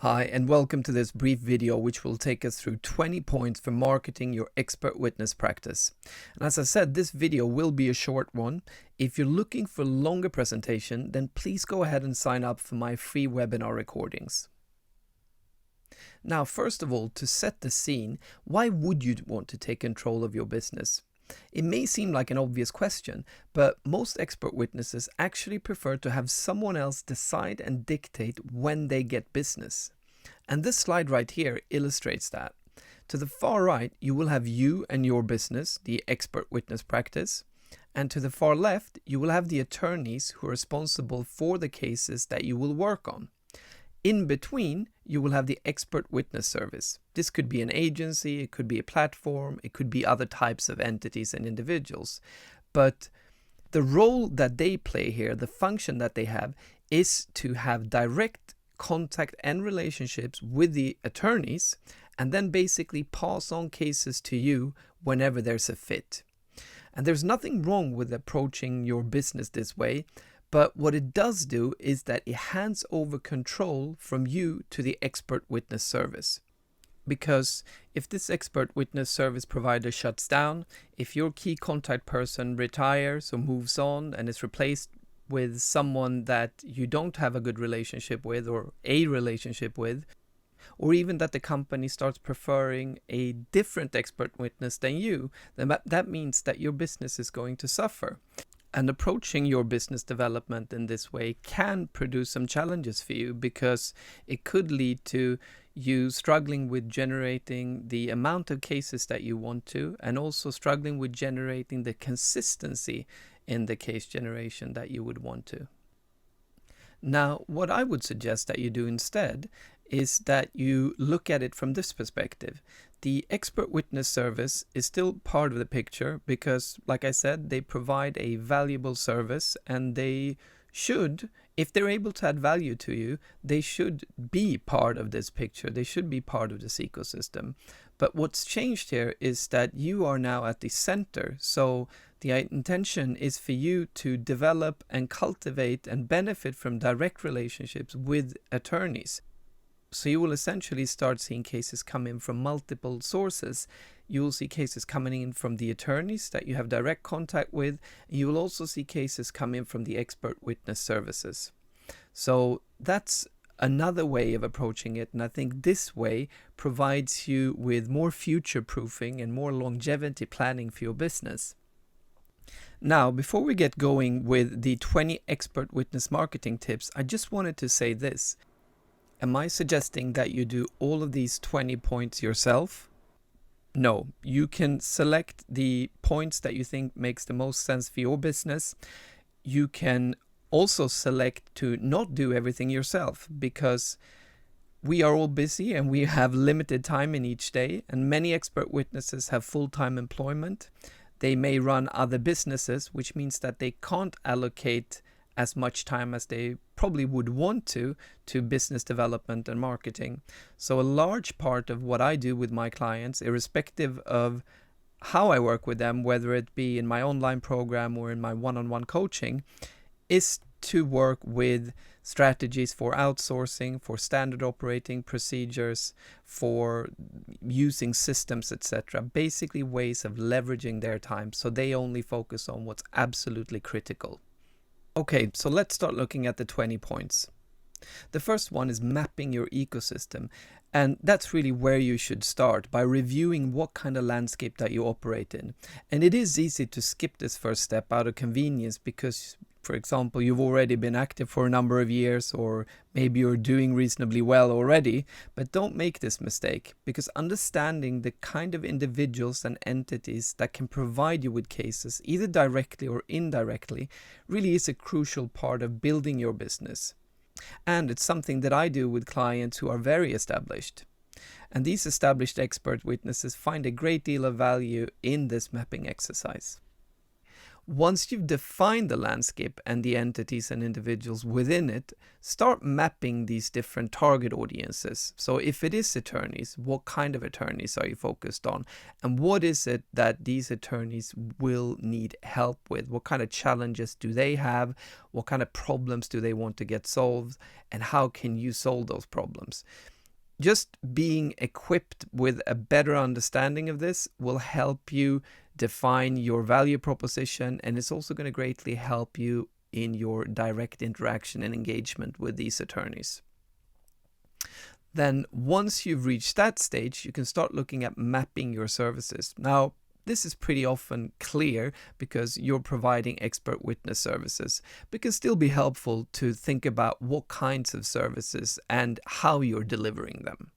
Hi, and welcome to this brief video which will take us through 20 points for marketing your expert witness practice. And as I said, this video will be a short one. If you're looking for a longer presentation, then please go ahead and sign up for my free webinar recordings. Now, first of all, to set the scene, why would you want to take control of your business? It may seem like an obvious question, but most expert witnesses actually prefer to have someone else decide and dictate when they get business. And this slide right here illustrates that. To the far right, you will have you and your business, the expert witness practice. And to the far left, you will have the attorneys who are responsible for the cases that you will work on. In between, you will have the expert witness service. This could be an agency, it could be a platform, it could be other types of entities and individuals. But the role that they play here, the function that they have, is to have direct contact and relationships with the attorneys and then basically pass on cases to you whenever there's a fit. And there's nothing wrong with approaching your business this way. But what it does do is that it hands over control from you to the expert witness service. Because if this expert witness service provider shuts down, if your key contact person retires or moves on and is replaced with someone that you don't have a good relationship with or a relationship with, or even that the company starts preferring a different expert witness than you, then that means that your business is going to suffer. And approaching your business development in this way can produce some challenges for you because it could lead to you struggling with generating the amount of cases that you want to, and also struggling with generating the consistency in the case generation that you would want to. Now, what I would suggest that you do instead is that you look at it from this perspective. The expert witness service is still part of the picture because, like I said, they provide a valuable service and they should, if they're able to add value to you, they should be part of this picture. They should be part of this ecosystem. But what's changed here is that you are now at the center. So the intention is for you to develop and cultivate and benefit from direct relationships with attorneys. So you will essentially start seeing cases come in from multiple sources. You will see cases coming in from the attorneys that you have direct contact with. And you will also see cases come in from the expert witness services. So that's another way of approaching it. And I think this way provides you with more future proofing and more longevity planning for your business. Now, before we get going with the 20 expert witness marketing tips, I just wanted to say this. Am I suggesting that you do all of these 20 points yourself? No, you can select the points that you think makes the most sense for your business. You can also select to not do everything yourself because we are all busy and we have limited time in each day, and many expert witnesses have full-time employment. They may run other businesses, which means that they can't allocate as much time as they probably would want to business development and marketing. So a large part of what I do with my clients, irrespective of how I work with them, whether it be in my online program or in my one-on-one coaching, is to work with strategies for outsourcing, for standard operating procedures, for using systems, etc. Basically ways of leveraging their time so they only focus on what's absolutely critical. Okay, so let's start looking at the 20 points. The first one is mapping your ecosystem. And that's really where you should start, by reviewing what kind of landscape that you operate in. And it is easy to skip this first step out of convenience because, for example, you've already been active for a number of years, or maybe you're doing reasonably well already. But don't make this mistake, because understanding the kind of individuals and entities that can provide you with cases, either directly or indirectly, really is a crucial part of building your business. And it's something that I do with clients who are very established. And these established expert witnesses find a great deal of value in this mapping exercise. Once you've defined the landscape and the entities and individuals within it, start mapping these different target audiences. So if it is attorneys, what kind of attorneys are you focused on? And what is it that these attorneys will need help with? What kind of challenges do they have? What kind of problems do they want to get solved? And how can you solve those problems? Just being equipped with a better understanding of this will help you define your value proposition, and it's also going to greatly help you in your direct interaction and engagement with these attorneys. Then once you've reached that stage, you can start looking at mapping your services. Now, this is pretty often clear because you're providing expert witness services, but can still be helpful to think about what kinds of services and how you're delivering them.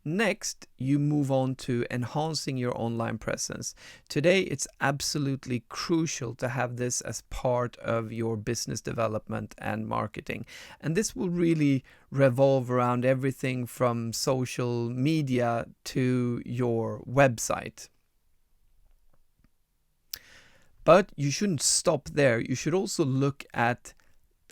Next, you move on to enhancing your online presence. Today, it's absolutely crucial to have this as part of your business development and marketing. And this will really revolve around everything from social media to your website. But you shouldn't stop there. You should also look at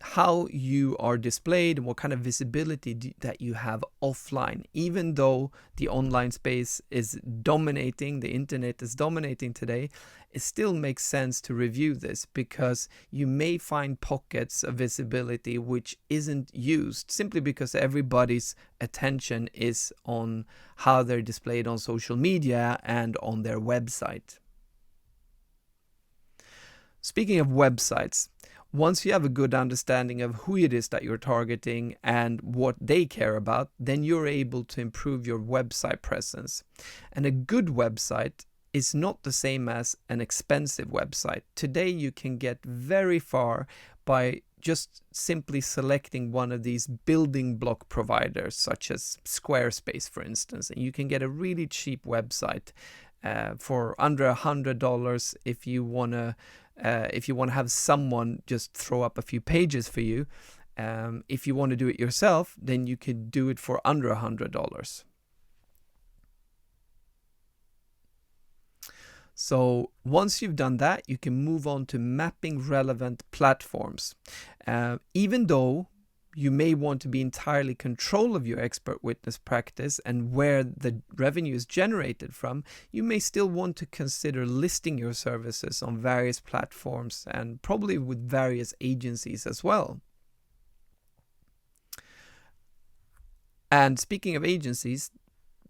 how you are displayed and what kind of visibility that you have offline. Even though the online space is dominating, the internet is dominating today, it still makes sense to review this, because you may find pockets of visibility which isn't used simply because everybody's attention is on how they're displayed on social media and on their website. Speaking of websites, once you have a good understanding of who it is that you're targeting and what they care about, then you're able to improve your website presence. And a good website is not the same as an expensive website. Today you can get very far by just simply selecting one of these building block providers, such as Squarespace, for instance, and you can get a really cheap website for under $100 if you want to have someone just throw up a few pages for you. If you want to do it yourself, then you could do it for under $100. So once you've done that, you can move on to mapping relevant platforms. Even though you may want to be entirely in control of your expert witness practice and where the revenue is generated from, you may still want to consider listing your services on various platforms and probably with various agencies as well. And speaking of agencies,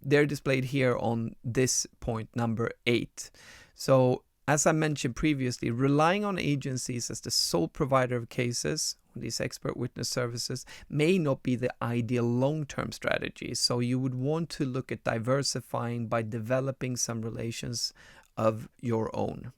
they're displayed here on this point number 8. So as I mentioned previously, relying on agencies as the sole provider of cases, these expert witness services, may not be the ideal long-term strategy. So you would want to look at diversifying by developing some relations of your own.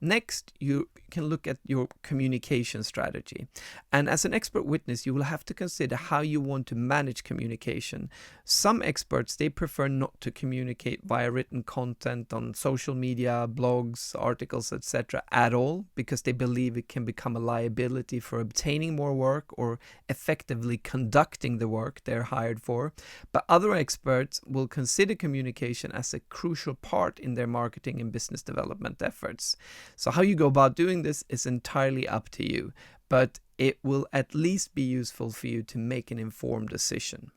Next, you can look at your communication strategy. And as an expert witness, you will have to consider how you want to manage communication. Some experts, they prefer not to communicate via written content on social media, blogs, articles, etc. at all, because they believe it can become a liability for obtaining more work or effectively conducting the work they're hired for. But other experts will consider communication as a crucial part in their marketing and business development efforts. So how you go about doing this is entirely up to you, but it will at least be useful for you to make an informed decision.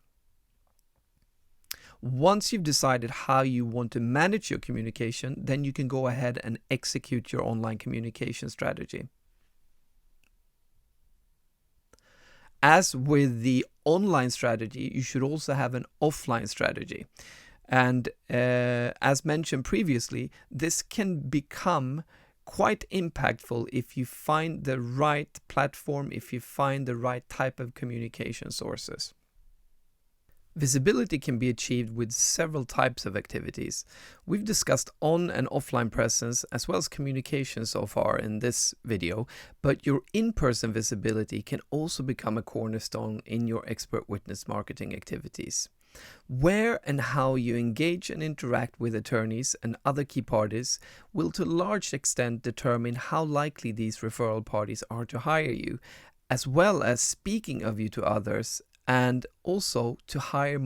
Once you've decided how you want to manage your communication, then you can go ahead and execute your online communication strategy. As with the online strategy, you should also have an offline strategy. And as mentioned previously, this can become quite impactful if you find the right platform, if you find the right type of communication sources. Visibility can be achieved with several types of activities. We've discussed on and offline presence as well as communication so far in this video, but your in-person visibility can also become a cornerstone in your expert witness marketing activities. Where and how you engage and interact with attorneys and other key parties will to a large extent determine how likely these referral parties are to hire you, as well as speaking of you to others and also to hire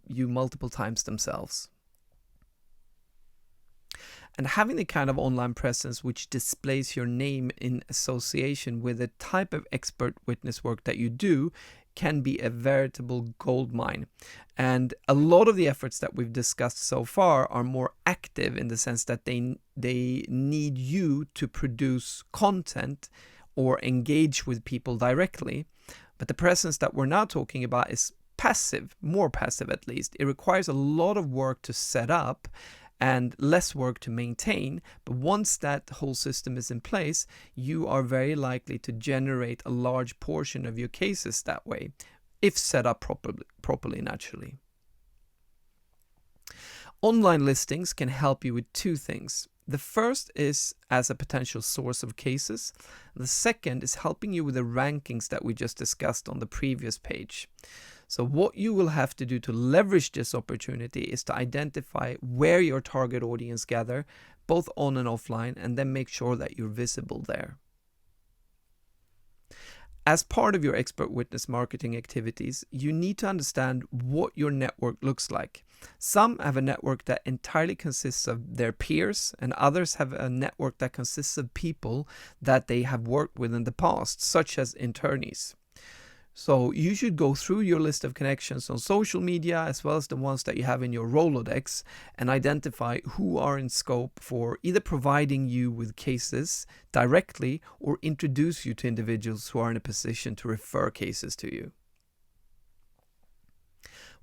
you multiple times themselves. And having the kind of online presence which displays your name in association with the type of expert witness work that you do can be a veritable gold mine. And a lot of the efforts that we've discussed so far are more active in the sense that they need you to produce content or engage with people directly. But the presence that we're now talking about is passive, more passive at least. It requires a lot of work to set up and less work to maintain. But once that whole system is in place, you are very likely to generate a large portion of your cases that way, if set up properly naturally. Online listings can help you with two things. The first is as a potential source of cases. The second is helping you with the rankings that we just discussed on the previous page. So what you will have to do to leverage this opportunity is to identify where your target audience gather, both on and offline, and then make sure that you're visible there. As part of your expert witness marketing activities, you need to understand what your network looks like. Some have a network that entirely consists of their peers, and others have a network that consists of people that they have worked with in the past, such as internees. So you should go through your list of connections on social media as well as the ones that you have in your Rolodex and identify who are in scope for either providing you with cases directly or introduce you to individuals who are in a position to refer cases to you.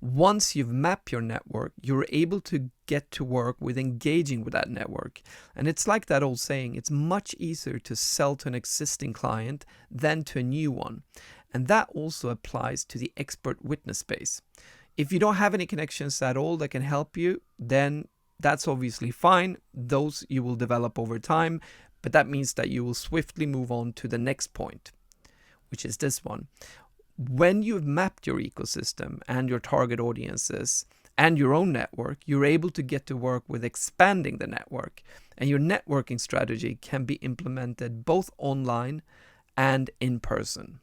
Once you've mapped your network, you're able to get to work with engaging with that network. And it's like that old saying, it's much easier to sell to an existing client than to a new one. And that also applies to the expert witness space. If you don't have any connections at all that can help you, then that's obviously fine. Those you will develop over time, but that means that you will swiftly move on to the next point, which is this one. When you've mapped your ecosystem and your target audiences and your own network, you're able to get to work with expanding the network. And your networking strategy can be implemented both online and in person.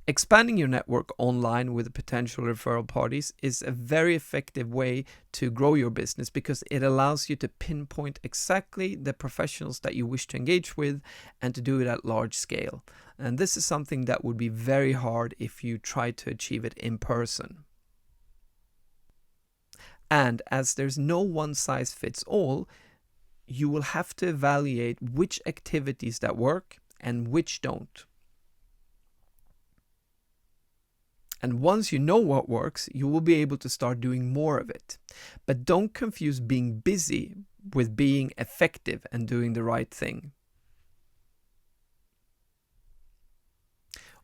Expanding your network online with potential referral parties is a very effective way to grow your business because it allows you to pinpoint exactly the professionals that you wish to engage with and to do it at large scale. And this is something that would be very hard if you try to achieve it in person. And as there's no one size fits all, you will have to evaluate which activities that work and which don't. And once you know what works, you will be able to start doing more of it. But don't confuse being busy with being effective and doing the right thing.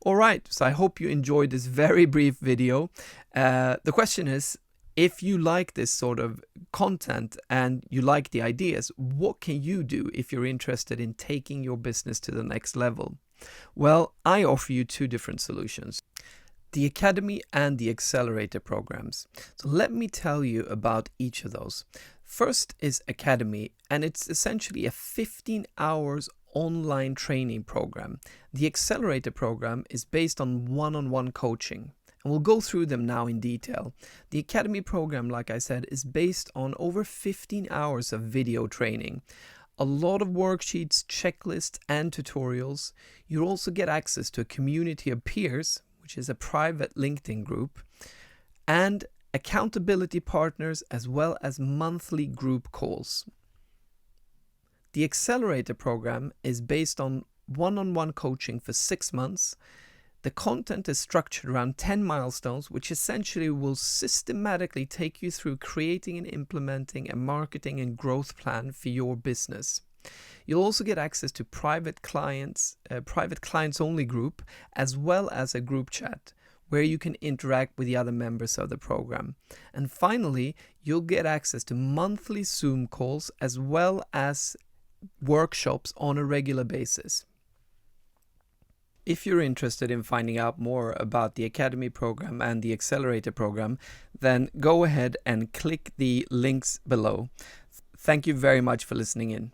Alright, so I hope you enjoyed this very brief video. The question is, if you like this sort of content and you like the ideas, what can you do if you're interested in taking your business to the next level? Well, I offer you two different solutions. The Academy and the Accelerator programs. So let me tell you about each of those. First is Academy, and it's essentially a 15 hours online training program. The Accelerator program is based on one-on-one coaching, and we'll go through them now in detail. The Academy program, like I said, is based on over 15 hours of video training. A lot of worksheets, checklists, and tutorials. You'll also get access to a community of peers, which is a private LinkedIn group, and accountability partners as well as monthly group calls. The Accelerator program is based on one-on-one coaching for 6 months. The content is structured around 10 milestones, which essentially will systematically take you through creating and implementing a marketing and growth plan for your business. You'll also get access to private clients only group, as well as a group chat where you can interact with the other members of the program. And finally, you'll get access to monthly Zoom calls as well as workshops on a regular basis. If you're interested in finding out more about the Academy program and the Accelerator program, then go ahead and click the links below. Thank you very much for listening in.